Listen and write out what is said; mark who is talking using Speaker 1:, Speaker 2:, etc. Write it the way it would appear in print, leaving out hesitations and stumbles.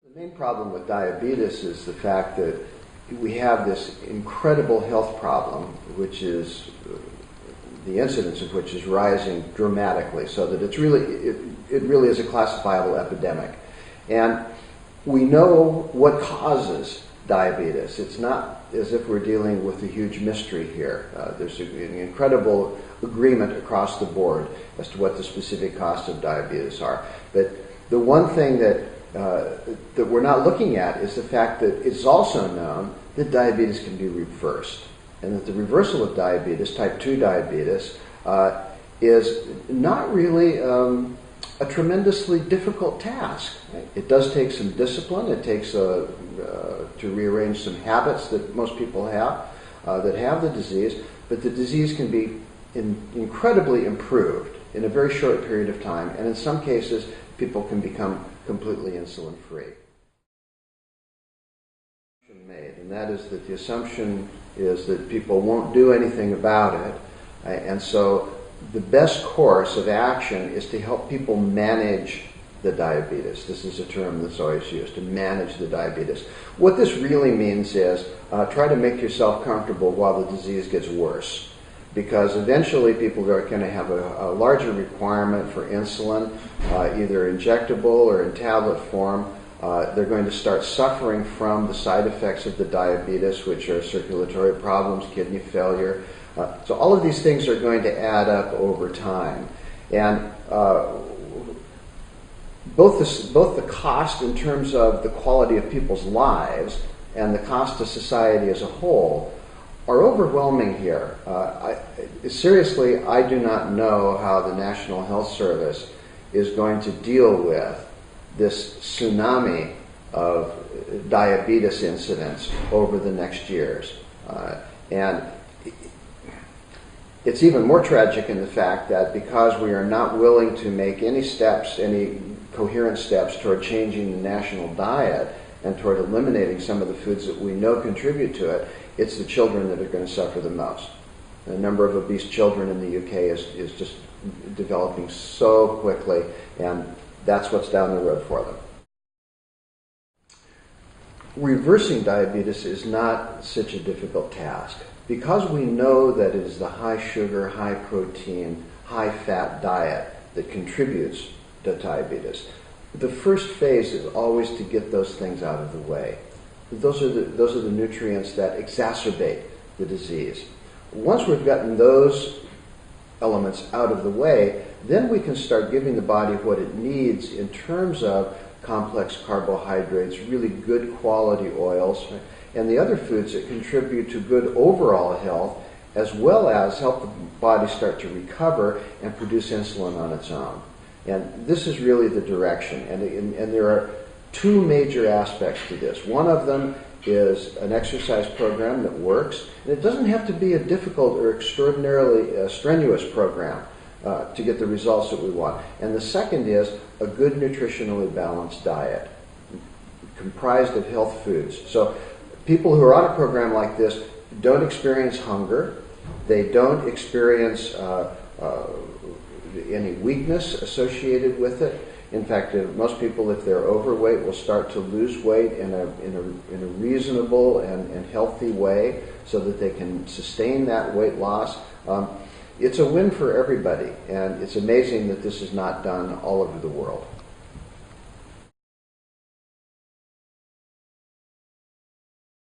Speaker 1: The main problem with diabetes is the fact that we have this incredible health problem, which is the incidence of which is rising dramatically, so that it really is a classifiable epidemic. And we know what causes diabetes. It's not as if we're dealing with a huge mystery here. There's an incredible agreement across the board as to what the specific costs of diabetes are. But the one thing that we're not looking at is the fact that it's also known that diabetes can be reversed, and that the reversal of diabetes, type 2 diabetes, is not really a tremendously difficult task. It does take some discipline. It takes to rearrange some habits that most people have that have the disease, but the disease can be incredibly improved in a very short period of time, and in some cases people can become completely insulin free. And that is that the assumption is that people won't do anything about it, and so the best course of action is to help people manage the diabetes. This is a term that's always used, to manage the diabetes. What this really means is try to make yourself comfortable while the disease gets worse, because eventually people are going to have a larger requirement for insulin, either injectable or in tablet form. They're going to start suffering from the side effects of the diabetes, which are circulatory problems, kidney failure. So all of these things are going to add up over time. And both the cost in terms of the quality of people's lives and the cost to society as a whole are overwhelming here. Seriously, I do not know how the National Health Service is going to deal with this tsunami of diabetes incidents over the next years. And it's even more tragic in the fact that because we are not willing to make any steps, any coherent steps toward changing the national diet and toward eliminating some of the foods that we know contribute to it, it's the children that are going to suffer the most. The number of obese children in the UK is just developing so quickly, and that's what's down the road for them. Reversing diabetes is not such a difficult task. Because we know that it is the high sugar, high protein, high fat diet that contributes to diabetes, the first phase is always to get those things out of the way. Those are the nutrients that exacerbate the disease. Once we've gotten those elements out of the way, then we can start giving the body what it needs in terms of complex carbohydrates, really good quality oils, and the other foods that contribute to good overall health, as well as help the body start to recover and produce insulin on its own. And this is really the direction. And there are two major aspects to this. One of them is an exercise program that works. And it doesn't have to be a difficult or extraordinarily strenuous program to get the results that we want. And the second is a good nutritionally balanced diet comprised of health foods. So people who are on a program like this don't experience hunger. They don't experience any weakness associated with it. In fact, most people, if they're overweight, will start to lose weight in a reasonable and healthy way so that they can sustain that weight loss. It's a win for everybody, and it's amazing that this is not done all over the world.